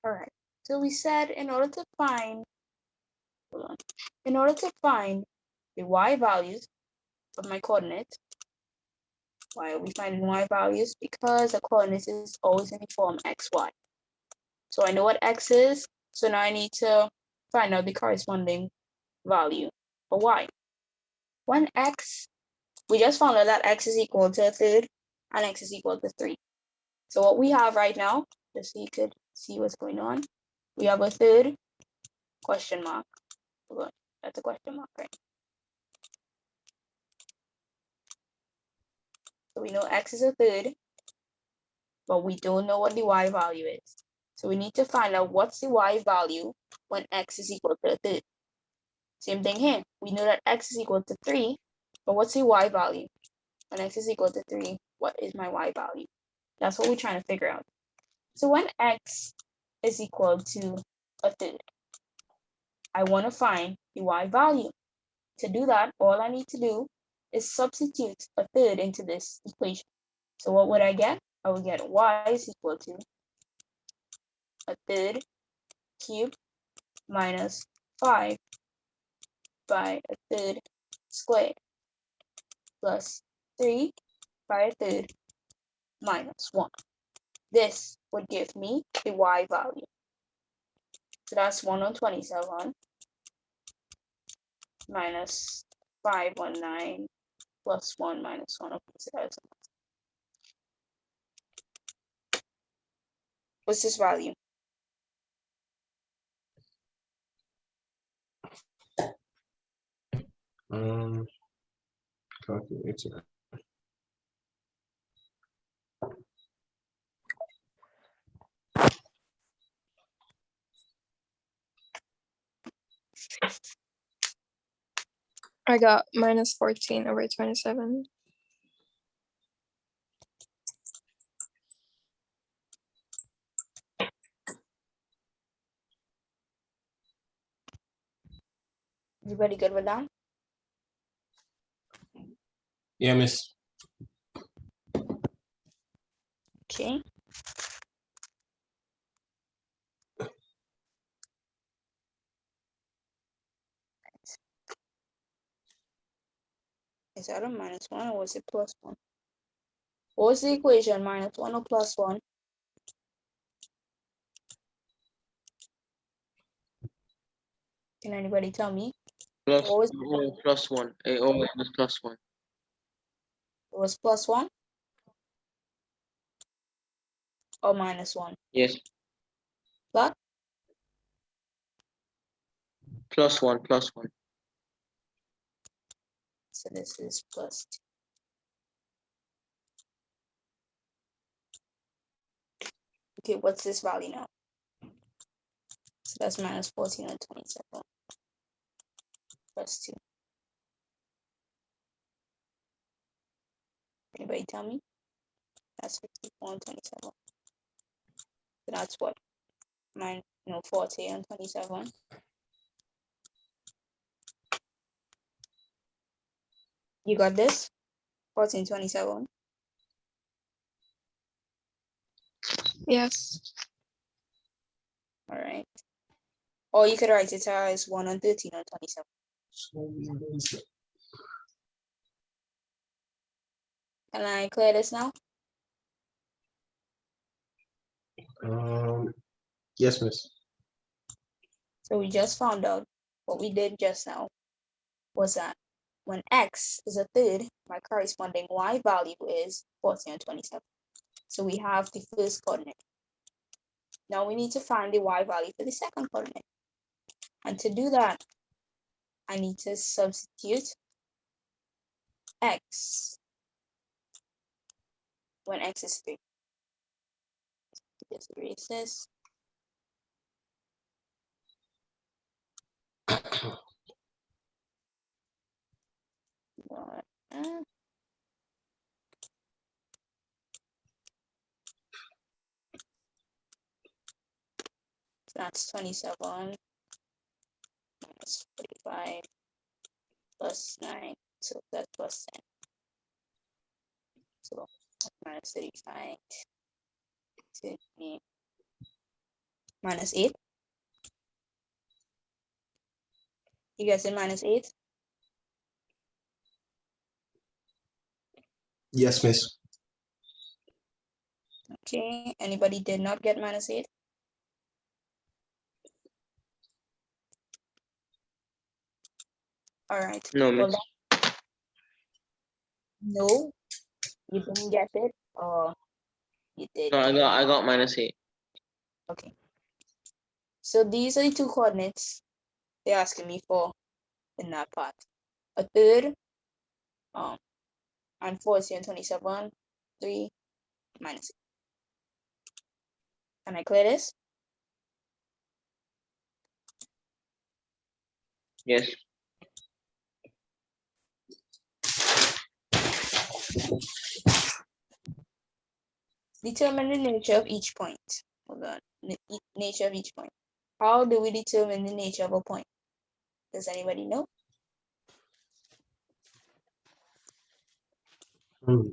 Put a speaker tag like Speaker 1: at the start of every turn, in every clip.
Speaker 1: All right. So we said in order to find, hold on, in order to find the y values of my coordinates, why are we finding y values? Because the coordinates is always in the form xy. So I know what x is. So now I need to find out the corresponding value for y. When x, we just found out that x is equal to a third and x is equal to 3. So what we have right now, just so you could see what's going on, we have a third question mark. Look, that's a question mark, right? So we know x is a third, but we don't know what the y value is. So we need to find out what's the y value when x is equal to a third. Same thing here. We know that x is equal to 3, but what's the y value? When x is equal to 3, what is my y value? That's what we're trying to figure out. So when x is equal to a third, I want to find the y value. To do that, all I need to do is substitute a third into this equation. So what would I get? I would get y is equal to a third cubed minus 5 by a third squared plus 3 by a third minus 1. This would give me the y value. So that's 127 minus 519 plus 1 minus 1. Okay, so what's this value?
Speaker 2: Calculator.
Speaker 3: I got minus 14 over 27.
Speaker 1: Everybody good with that?
Speaker 2: Yeah, miss.
Speaker 1: Okay. Is that a minus 1 or was it plus 1? What was the equation? Minus 1 or plus 1? Can anybody tell me?
Speaker 4: Plus,
Speaker 1: What was
Speaker 4: plus 1. It always was plus 1.
Speaker 1: It was plus 1 or minus 1?
Speaker 4: Yes.
Speaker 1: Plus?
Speaker 4: Plus 1, plus 1.
Speaker 1: So this is plus 2. Okay, what's this value now? So that's minus 14 and 27 plus 2. Anybody tell me? That's 54 and 27. So that's what? 40 and 27. You got this? 14, 27.
Speaker 3: Yes.
Speaker 1: All right. Or you could write it as 1 and 13 and 27. Can I clear this now?
Speaker 2: Yes, miss.
Speaker 1: So we just found out what we did just now was that when x is a third, my corresponding y value is 14 and 27. So we have the first coordinate. Now we need to find the y value for the second coordinate. And to do that, I need to substitute x when x is 3. Just erase this. So that's 27 minus 45 plus 9. So that's plus 10. So minus 35 to me Minus 8. You guys said minus 8?
Speaker 2: Yes, miss.
Speaker 1: Okay, anybody did not get minus 8? All right.
Speaker 4: No,
Speaker 1: Well,
Speaker 4: miss.
Speaker 1: no, you didn't get it, or you did
Speaker 4: No,
Speaker 1: get it.
Speaker 4: I got minus 8.
Speaker 1: Okay. So these are the two coordinates they're asking me for in that part. A third, and 40 and 27, 3 minus 8. Can I clear this?
Speaker 4: Yes.
Speaker 1: Determine the nature of each point. Hold on. Nature of each point. How do we determine the nature of a point? Does anybody know?
Speaker 2: Hmm.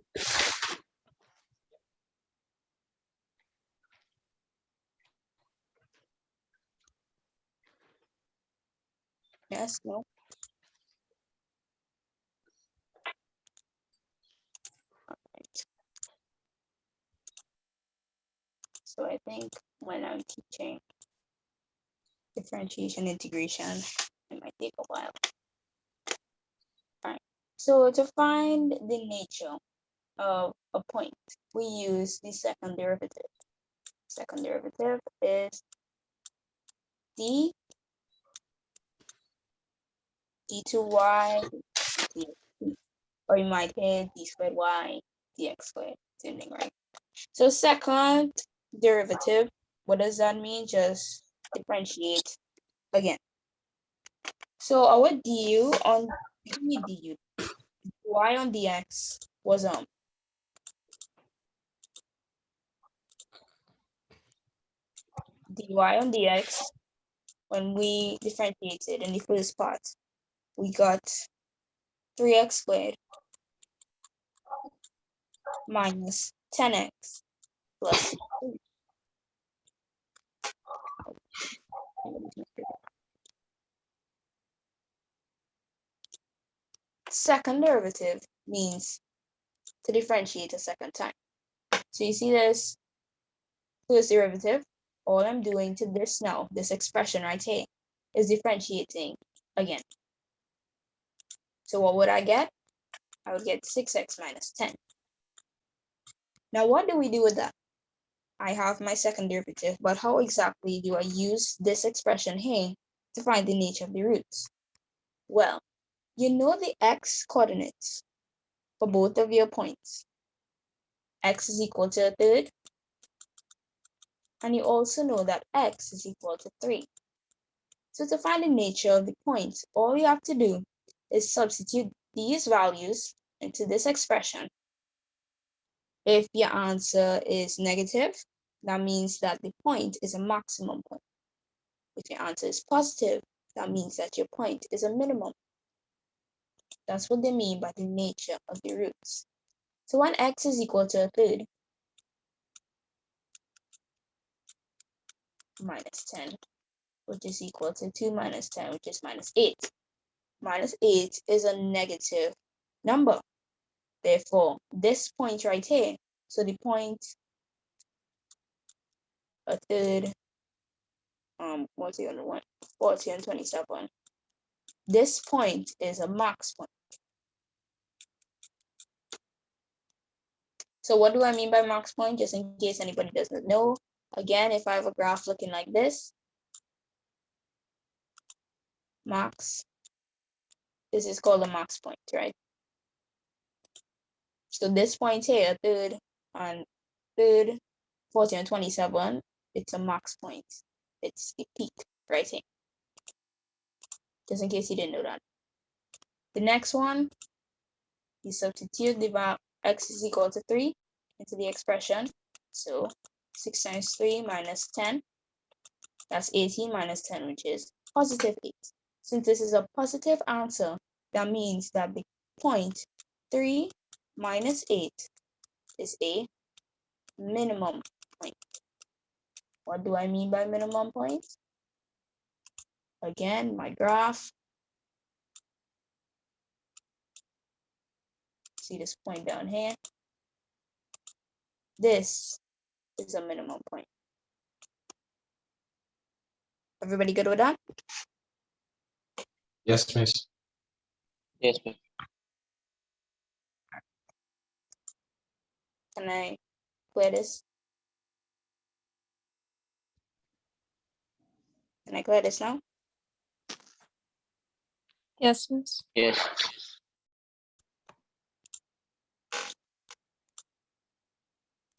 Speaker 1: Yes, no? Right. So I think when I'm teaching differentiation integration, it might take a while. All right. So to find the nature of a point, we use the second derivative. Second derivative is d 2y dx, or you might hear d squared y dx squared, same thing, right? So second derivative, what does that mean? Just differentiate again. So our du on du, y on dx was dy on dx. When we differentiated in the first part, we got 3x squared minus 10x plus 2. Second derivative means to differentiate a second time. So you see this first derivative, all I'm doing to this now, this expression right here, is differentiating again. So what would I get? I would get 6x minus 10. Now what do we do with that? I have my second derivative, but how exactly do I use this expression here to find the nature of the roots? Well, you know the x coordinates for both of your points. X is equal to a third, and you also know that x is equal to 3. So to find the nature of the point, all you have to do is substitute these values into this expression. If your answer is negative, that means that the point is a maximum point. If your answer is positive, that means that your point is a minimum. That's what they mean by the nature of the roots. So when x is equal to a third minus 10, which is equal to 2 minus 10, which is minus 8. Minus 8 is a negative number. Therefore, this point right here, so the point a third, what's the other one? 40 and 27. This point is a max point. So what do I mean by max point? Just in case anybody doesn't know. Again, if I have a graph looking like this, max, this is called a max point, right? So this point here, third, 40 and 27, it's a max point. It's the peak right here. Just in case you didn't know that. The next one, you substitute the x is equal to 3 into the expression. So 6 times 3 minus 10, that's 18 minus 10, which is positive 8. Since this is a positive answer, that means that the point 3 minus 8 is a minimum point. What do I mean by minimum points? Again, my graph. See this point down here? This is a minimum point. Everybody good with that?
Speaker 2: Yes, miss.
Speaker 4: Yes, miss.
Speaker 1: Can I clear this? Can I clear this now?
Speaker 3: Yes, miss.
Speaker 4: Yes.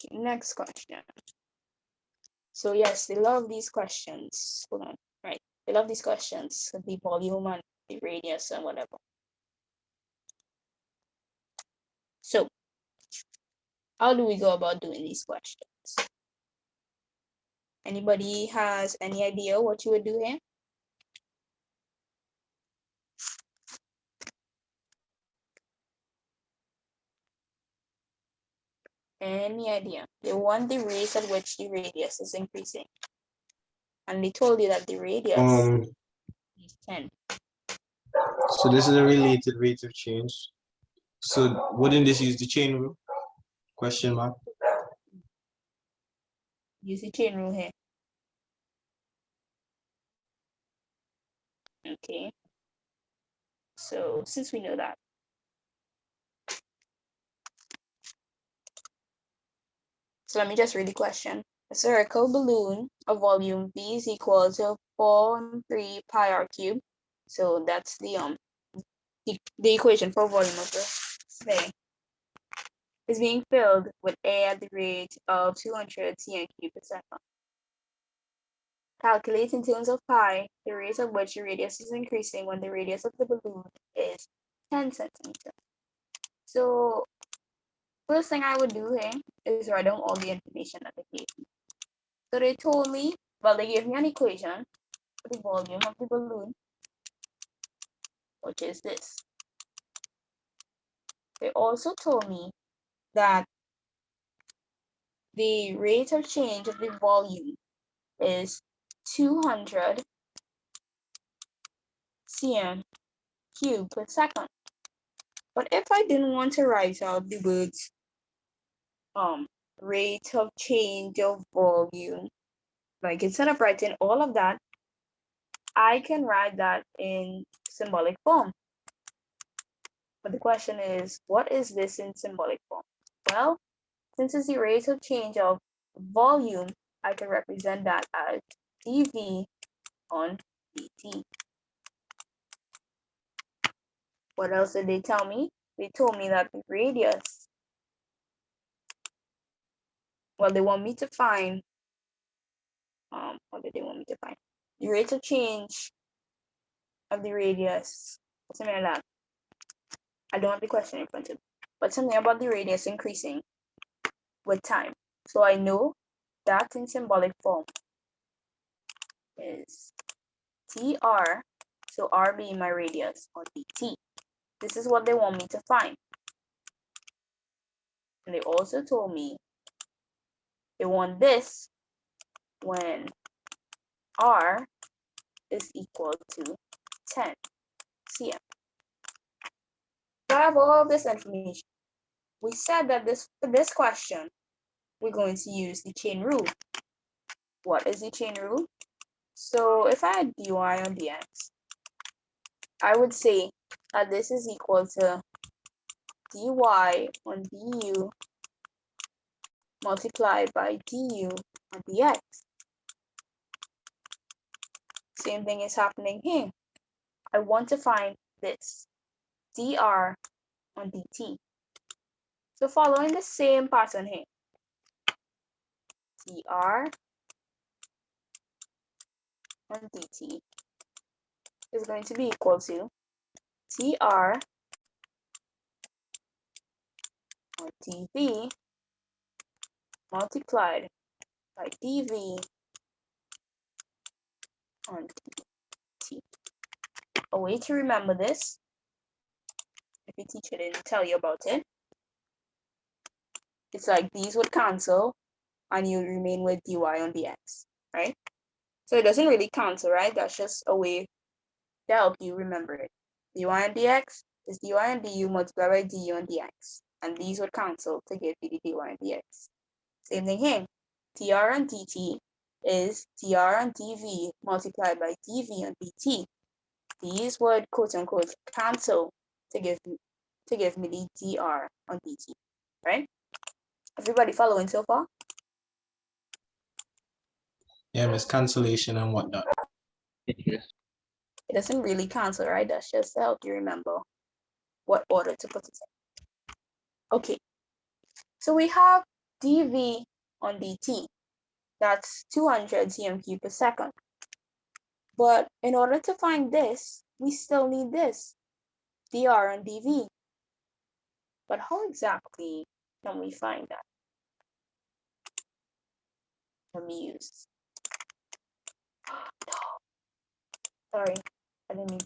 Speaker 1: Okay, next question. So yes, they love these questions. Hold on, right? They love these questions, the volume and the radius and whatever. So, how do we go about doing these questions? Anybody has any idea what you would do here? Any idea? They want the rate at which the radius is increasing. And they told you that the radius is 10.
Speaker 2: So this is a related rate of change. So wouldn't this use the chain rule? Question mark.
Speaker 1: Use the chain rule here. Okay. So since we know that, so let me just read the question. A spherical balloon of volume V is equal to 4.3 pi r cubed. So that's the equation for volume of the sphere. Is being filled with air at the rate of 200 cm cubed per second. Calculate in terms of pi the rate at which the radius is increasing when the radius of the balloon is 10 centimeters. So first thing I would do here is write down all the information that they gave me. So they told me, well, they gave me an equation for the volume of the balloon, which is this. They also told me that the rate of change of the volume is 200 cm cubed per second. But if I didn't want to write out the words rate of change of volume, like instead of writing all of that, I can write that in symbolic form. But the question is, what is this in symbolic form? Well, since it's the rate of change of volume, I can represent that as dV on dt. What else did they tell me? They told me that the radius, well, they want me to find, what did they want me to find? The rate of change of the radius, something like that. I don't have the question in front of me, but something about the radius increasing with time. So I know that in symbolic form is TR, so R being my radius, or dt. This is what they want me to find. And they also told me they want this when R is equal to 10 cm. So I have all of this information. We said that for this question, we're going to use the chain rule. What is the chain rule? So if I had dy on dx, I would say that this is equal to dy on du multiplied by du on dx. Same thing is happening here. I want to find this, dr on dt. So following the same pattern here, dr on dt is going to be equal to dr on dv multiplied by dv on dt. A way to remember this, if your teacher didn't tell you about it, it's like these would cancel and you remain with dy on dx. right? So it doesn't really cancel, right? That's just a way to help you remember it. dy on dx is dy on du multiplied by du on dx. And these would cancel to give you the dy on dx. Same thing here. Dr on dt is dr on dv multiplied by dv on dt. These would quote unquote cancel to give me the dr on dt, right? Everybody following so far?
Speaker 2: Yeah, miss, cancellation and whatnot.
Speaker 4: Yes.
Speaker 1: It doesn't really cancel, right? That's just to help you remember what order to put it in. Okay, so we have dv on dt. That's 200 cm³ per second. But in order to find this, we still need this, dr on dv. But how exactly can we find that? Let me use. No, sorry, I didn't mean to.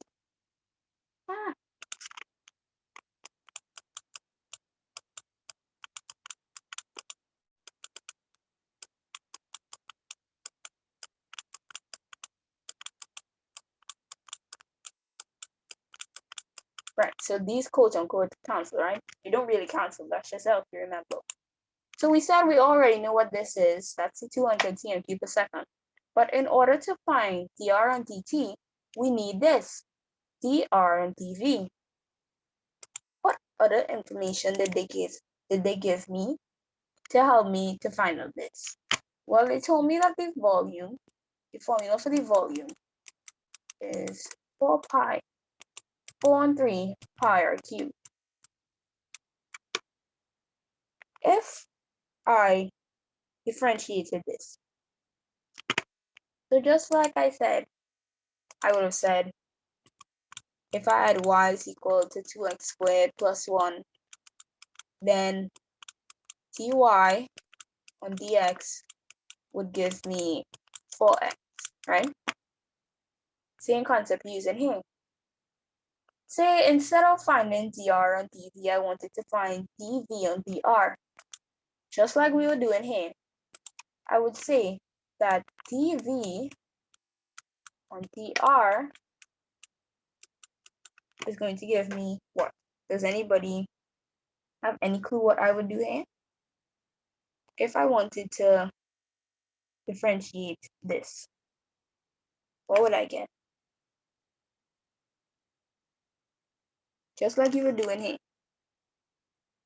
Speaker 1: Ah. Right, so these quote unquote cancel, right? You don't really cancel, that's just help you remember. So we said we already know what this is. That's the 200 cm³ per second. But in order to find dr on dt, we need this, dr on dv. What other information did they give me to help me to find out this? Well, they told me that the volume, the formula for the volume is 4 on 3 pi r cubed. If I differentiated this, so just like I said, I would have said, if I had y is equal to 2x squared plus 1, then dy on dx would give me 4x, right? Same concept using here. Say instead of finding dr on dv, I wanted to find dv on dr. Just like we were doing here, I would say that dv on dr is going to give me what? Does anybody have any clue what I would do here? If I wanted to differentiate this, what would I get? Just like you were doing here.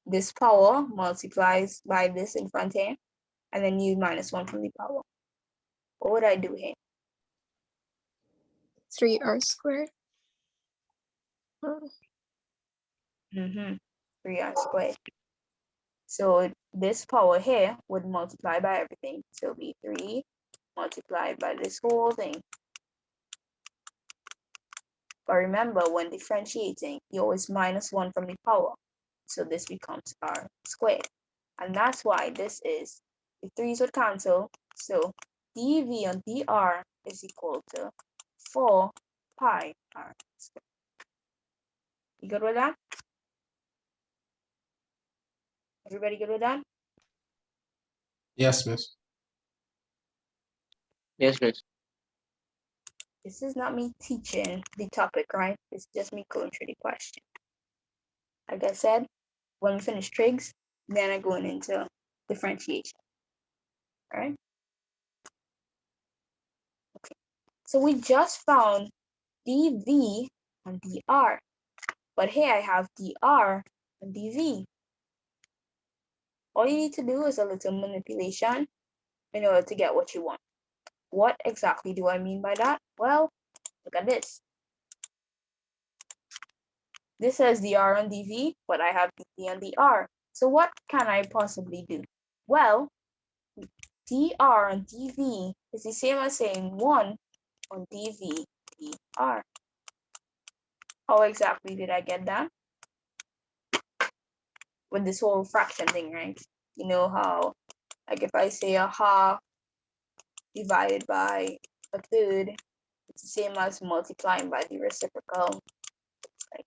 Speaker 1: This power multiplies by this in front here, and then you minus 1 from the power. What would I do here?
Speaker 3: 3r squared.
Speaker 1: 3r squared. So this power here would multiply by everything. So it'll be 3 multiplied by this whole thing. But remember, when differentiating, you always minus 1 from the power. So this becomes r squared. And that's why this is, the 3's would cancel. So dv on dr is equal to 4 pi r squared. You good with that? Everybody good with that?
Speaker 2: Yes, miss.
Speaker 4: Yes, miss.
Speaker 1: This is not me teaching the topic, right? It's just me going through the question. Like I said, when we finish trigs, then I'm going into differentiation. All right? Okay. So we just found dv and dr. But here I have dr and dv. All you need to do is a little manipulation in order to get what you want. What exactly do I mean by that? Well, look at this. This says dr on dv, but I have dv on dr. So what can I possibly do? Well, dr on dv is the same as saying 1 on dv dr. How exactly did I get that? With this whole fraction thing, right? You know how, like if I say a half divided by a third, it's the same as multiplying by the reciprocal. It's like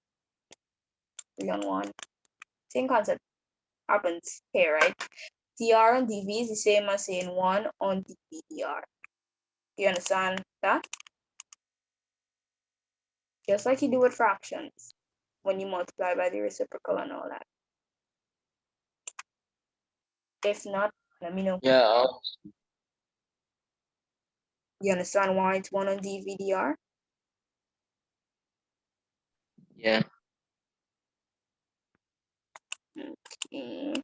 Speaker 1: 3 on 1. Same concept happens here, right? dr on dv is the same as saying 1 on dv dr. Do you understand that? Just like you do with fractions when you multiply by the reciprocal and all that. If not, let me know.
Speaker 4: Yeah.
Speaker 1: You understand why it's 1 on DVDR?
Speaker 4: Yeah.
Speaker 1: Okay.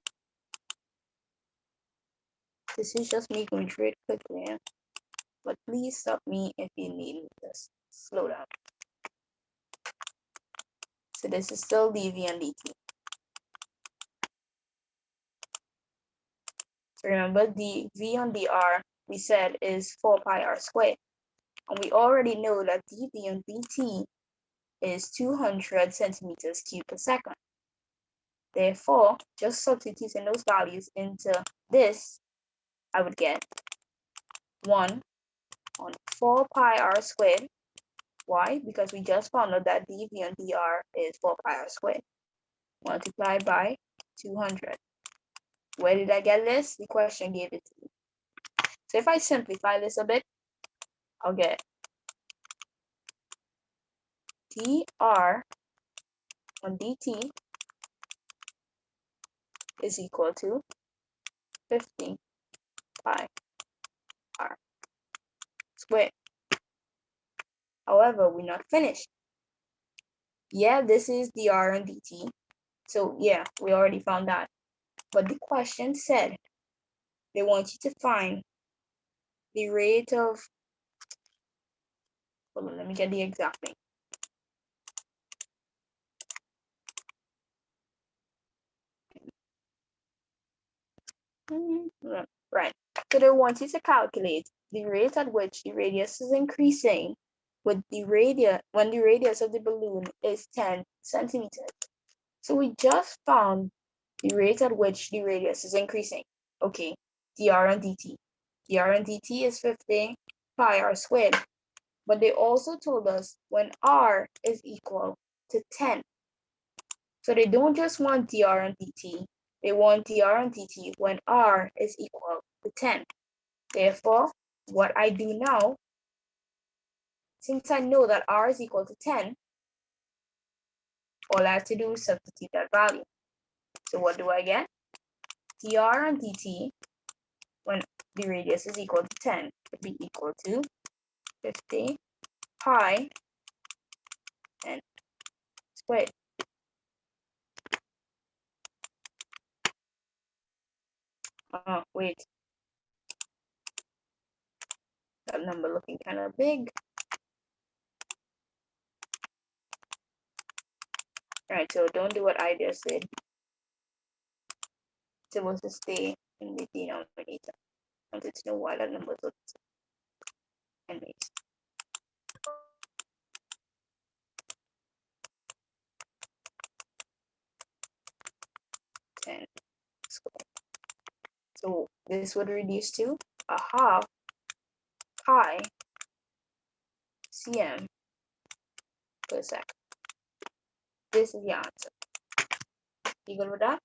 Speaker 1: This is just me going through it quickly, but please stop me if you need me to slow down. So this is still dv and dt. So remember, the v on dr we said is 4 pi r squared, and we already know that dv on dt is 200 centimeters cubed per second. Therefore, just substituting those values into this, I would get 1 on 4 pi r squared. Why? Because we just found out that dv on dr is 4 pi r squared multiplied by 200. Where did I get this? The question gave it to me. So if I simplify this a bit, I'll get dr on dt is equal to 50 pi r squared. However, we're not finished. Yeah, this is dr on dt. So yeah, we already found that. But the question said they want you to find the rate of, hold on, let me get the exact thing. Right. So they want you to calculate the rate at which the radius is increasing with the radius when the radius of the balloon is 10 centimeters. So we just found the rate at which the radius is increasing. Okay, dr on dt. dr on dt is 50 pi r squared. But they also told us when r is equal to 10. So they don't just want dr on dt, they want dr on dt when r is equal to 10. Therefore, what I do now, since I know that r is equal to 10, all I have to do is substitute that value. So what do I get? dr on dt when the radius is equal to 10 would be equal to 50 pi n squared. Wait. That number looking kind of big. Alright, so don't do what I just did. It's supposed to stay in the denominator. I wanted to know why that number looks anyways. Ten squared. So this would reduce to a half pi cm per second. This is the answer. You good with that?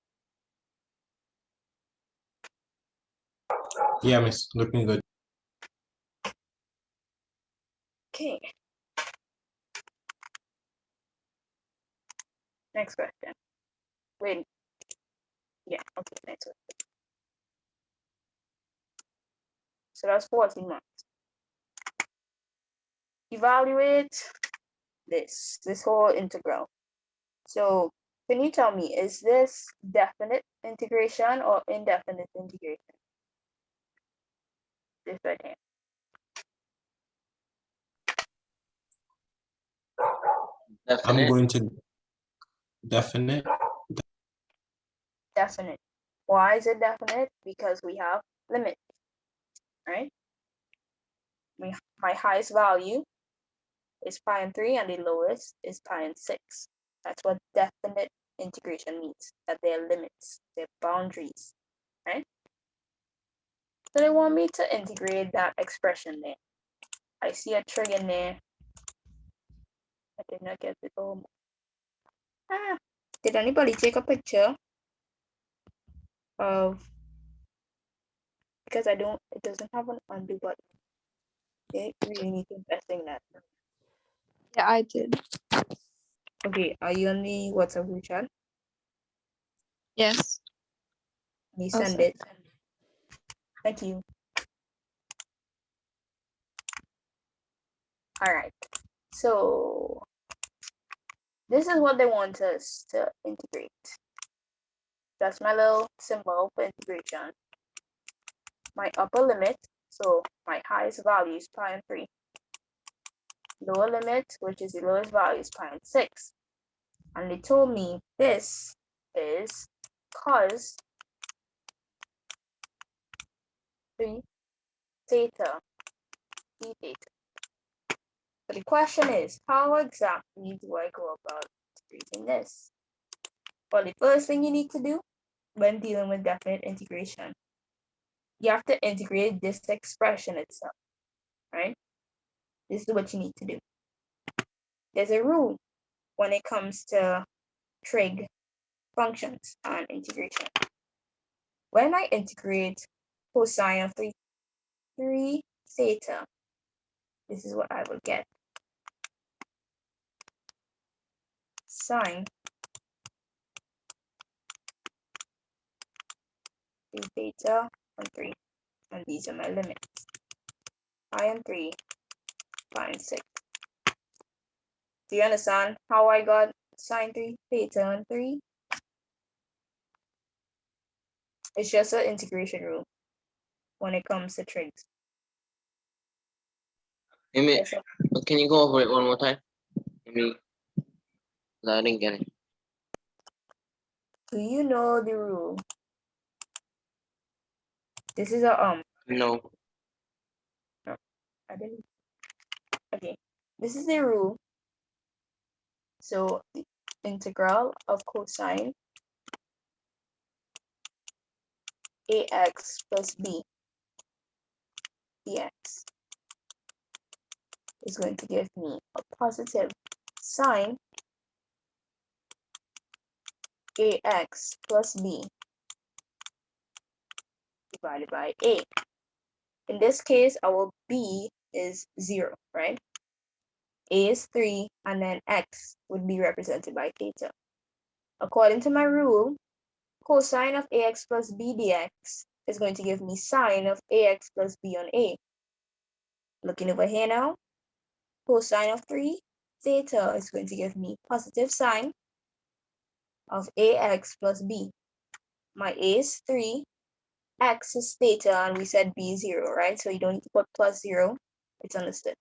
Speaker 2: Yeah, miss, looking good.
Speaker 1: Okay. Next question. Wait. Yeah, okay, next one. So that's 14 marks. Evaluate this whole integral. So can you tell me, is this definite integration or indefinite integration? This right here.
Speaker 2: I'm
Speaker 4: Definite.
Speaker 2: going to definite.
Speaker 1: Definite. Why is it definite? Because we have limit, right? My highest value is pi and 3 and the lowest is pi and 6. That's what definite integration means, that there are limits, there are boundaries, right? So they want me to integrate that expression there. I see a trig in there. I did not get it. Oh. Did anybody take a picture of, because it doesn't have an undo button. Okay, really need to invest in that.
Speaker 3: Yeah, I did.
Speaker 1: Okay, are you on the WhatsApp group chat?
Speaker 3: Yes.
Speaker 1: Can you
Speaker 3: I'll
Speaker 1: send
Speaker 3: send
Speaker 1: it? Thank you. All right. So this is what they want us to integrate. That's my little symbol for integration. My upper limit, so my highest value is pi and 3. Lower limit, which is the lowest value, is pi and 6. And they told me this is cos 3 theta d theta. So the question is, how exactly do I go about integrating this? Well, the first thing you need to do when dealing with definite integration, you have to integrate this expression itself, right? This is what you need to do. There's a rule when it comes to trig functions and integration. When I integrate cosine of 3 theta, this is what I will get. Sine 3 theta and 3. And these are my limits. Pi and 3, pi and 6. Do you understand how I got sine 3 theta and 3? It's just an integration rule when it comes to trigs.
Speaker 4: Amy,
Speaker 1: Yes, sir.
Speaker 4: can you go over it one more time? Amy, I didn't get it.
Speaker 1: Do you know the rule? This is a
Speaker 4: No.
Speaker 1: I didn't. Okay, this is the rule. So the integral of cosine ax plus b dx is going to give me a positive sine ax plus b divided by a. In this case, our b is 0, right? A is 3, and then x would be represented by theta. According to my rule, cosine of ax plus b dx is going to give me sine of ax plus b on a. Looking over here now, cosine of 3 theta is going to give me positive sine of ax plus b. My a is 3, x is theta, and we said b is 0, right? So you don't need to put plus 0. It's understood.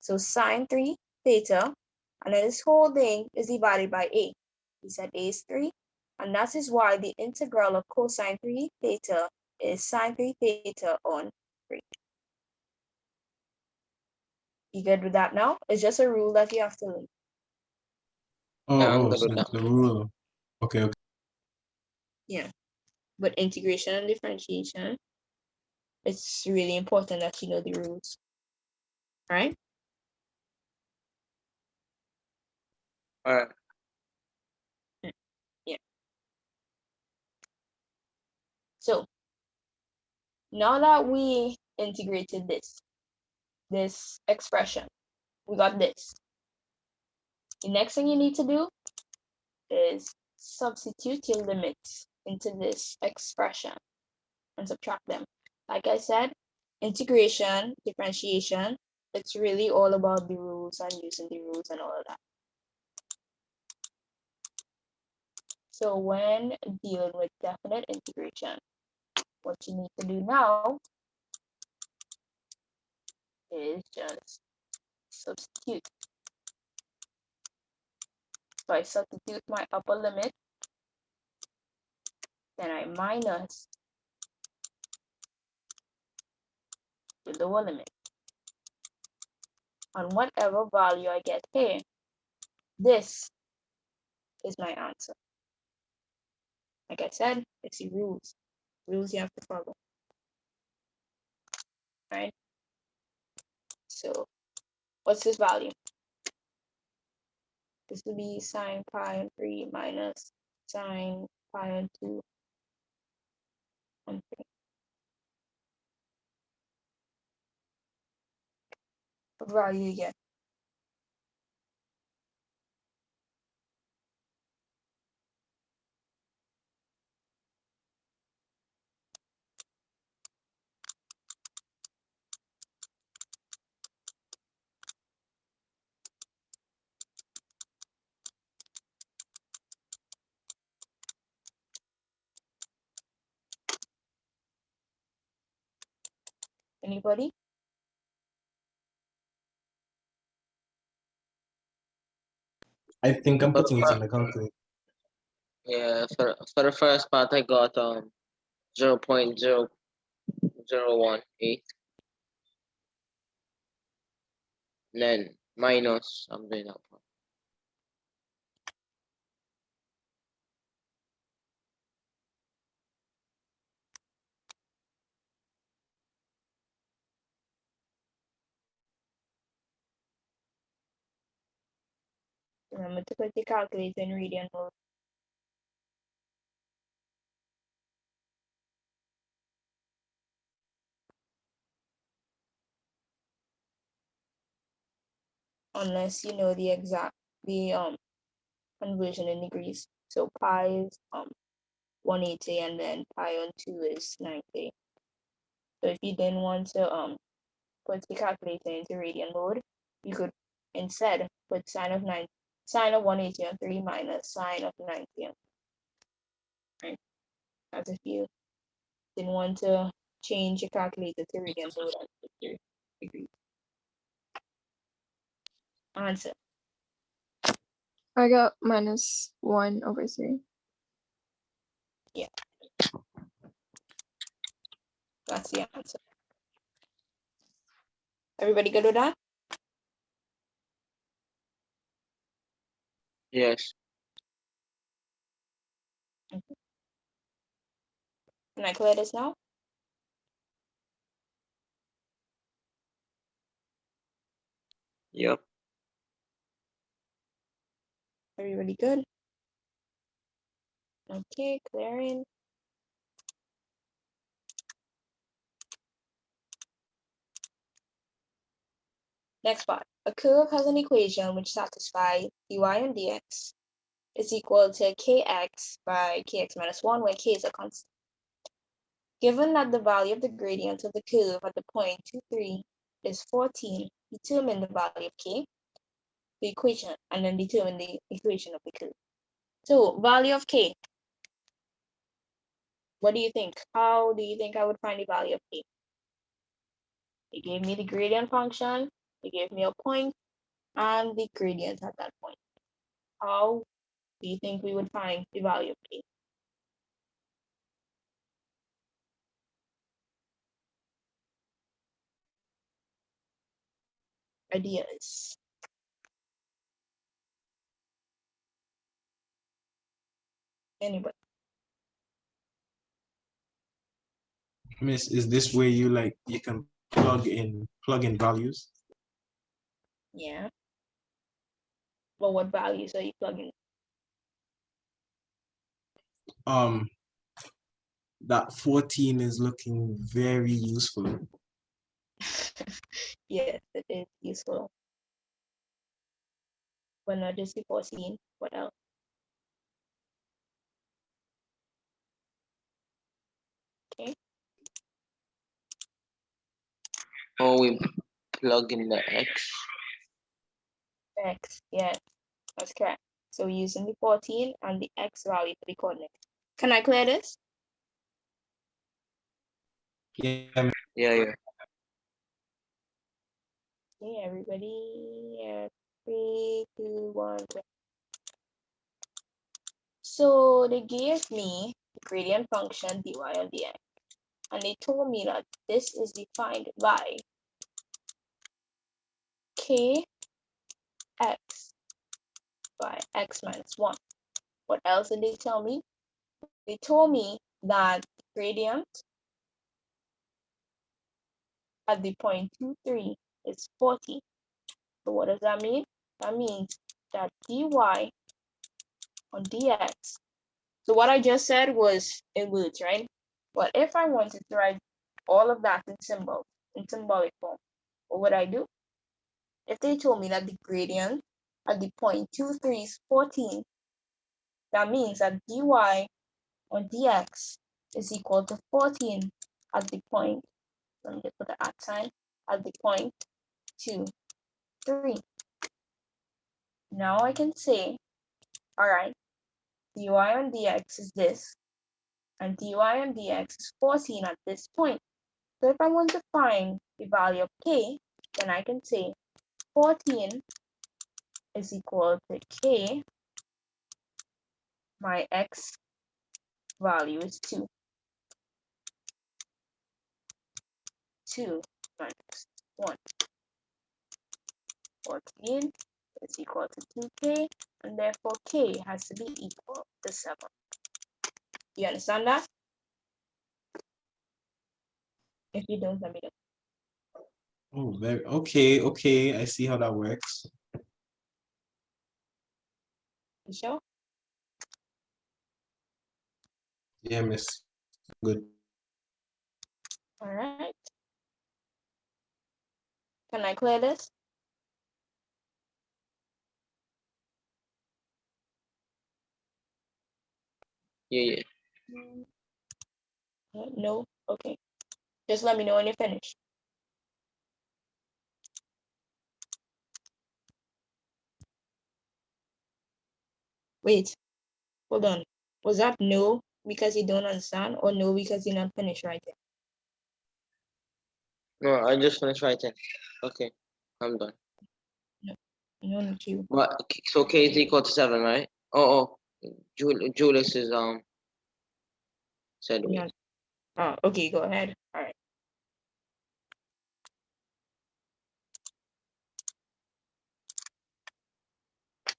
Speaker 1: So sine 3 theta, and then this whole thing is divided by a. We said a is 3, and that is why the integral of cosine 3 theta is sine 3 theta on 3. You good with that now? It's just a rule that you have to learn.
Speaker 4: Yeah, I'm
Speaker 2: Oh,
Speaker 4: good
Speaker 2: so
Speaker 4: with that.
Speaker 2: the rule. Okay, okay.
Speaker 1: Yeah. But integration and differentiation, it's really important that you know the rules. Right?
Speaker 4: All right.
Speaker 1: Yeah. So now that we integrated this expression, we got this. The next thing you need to do is substitute your limits into this expression and subtract them. Like I said, integration, differentiation, it's really all about the rules and using the rules and all of that. So when dealing with definite integration, what you need to do now is just substitute. So I substitute my upper limit, then I minus the lower limit. And whatever value I get here, this is my answer. Like I said, it's the rules. Rules you have to follow. Right? So what's this value? This will be sine pi and 3 minus sine pi and 2 and 3. What value you get? Anybody?
Speaker 2: I think I'm putting it in the calculator.
Speaker 4: Yeah, for the first part I got 0.0018. Then minus I'm doing that part.
Speaker 1: Remember to put the calculator in radian mode. Unless you know the exact conversion in degrees. So pi is 180 and then pi on 2 is 90. So if you didn't want to put the calculator into radian mode, you could instead put sine of 180 on 3 minus sine of 90 on 3. Right? As if you didn't want to change your calculator to radian mode and put your degrees. Answer.
Speaker 3: I got -1/3.
Speaker 1: That's the answer. Everybody good with that?
Speaker 4: Yes.
Speaker 1: Can I clear this now?
Speaker 4: Yep.
Speaker 1: Everybody good? Okay, clearing. Next part. A curve has an equation which satisfies dy and dx is equal to kx by kx minus 1 where k is a constant. Given that the value of the gradient of the curve at the point 2, 3 is 14, determine the value of k, the equation, and then determine the equation of the curve. So, value of k. What do you think? How do you think I would find the value of k? It gave me the gradient function, it gave me a point, and the gradient at that point. How do you think we would find the value of k? Ideas. Anybody?
Speaker 2: Miss, is this where you can plug in values?
Speaker 1: Yeah. Well, what values are you plugging?
Speaker 2: That 14 is looking very useful.
Speaker 1: Yes, it is useful. But not just the 14. What else? Okay.
Speaker 4: Oh, we plug in the x.
Speaker 1: X. Yes, that's correct. So we're using the 14 and the x value for the coordinate. Can I clear this?
Speaker 2: Yeah.
Speaker 4: Yeah.
Speaker 1: Okay, everybody. 3, 2, 1. Go. So they gave me the gradient function dy on dx. And they told me that this is defined by kx by x minus 1. What else did they tell me? They told me that gradient at the point 2, 3 is 40. So what does that mean? That means that dy on dx. So what I just said was in words, right? But if I wanted to write all of that in symbols, in symbolic form, what would I do? if they told me that the gradient at the point 2, 3 is 14, that means that dy on dx is equal to 14 at the point, let me just put the at sign, at the point 2, 3. Now I can say, all right, dy on dx is this, and dy on dx is 14 at this point. So if I want to find the value of k, then I can say 14 is equal to k, my x value is 2. 2 minus 1. 14 is equal to 2k, and therefore k has to be equal to 7. You understand that? If you don't, let me know.
Speaker 2: Oh, very okay. Okay, I see how that works.
Speaker 1: You sure?
Speaker 2: Yeah, miss. Good.
Speaker 1: All right. Can I clear this?
Speaker 4: Yeah.
Speaker 1: No? Okay. Just let me know when you're finished. Wait, hold on. Was that no because you don't understand, or no because you're not finished writing?
Speaker 4: No, I just finished writing. Okay, I'm done.
Speaker 1: No, not you.
Speaker 4: But so k is equal to 7, right? Oh, Julius is said
Speaker 1: Yeah. Oh, okay, go ahead. All right.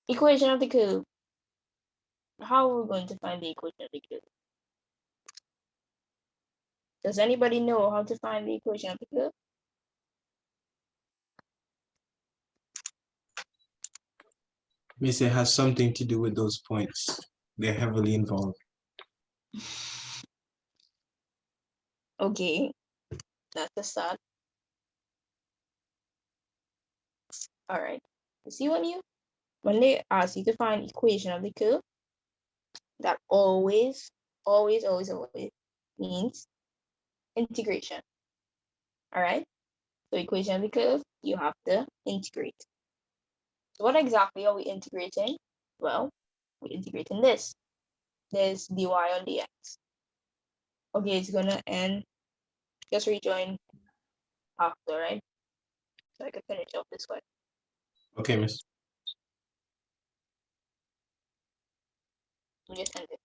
Speaker 1: Equation of the cube. How are we going to find the equation of the cube? Does anybody know how to find the equation of the cube?
Speaker 2: Miss, it has something to do with those points. They're heavily involved.
Speaker 1: Okay, that's the start. All right. You see when they ask you to find equation of the curve, that always means integration. All right. So equation of the curve, you have to integrate. So what exactly are we integrating? Well, we're integrating this. There's dy on dx. Okay, it's gonna end. Just rejoin after, right? So I can finish off this one.
Speaker 2: Okay, miss.
Speaker 1: We just end it.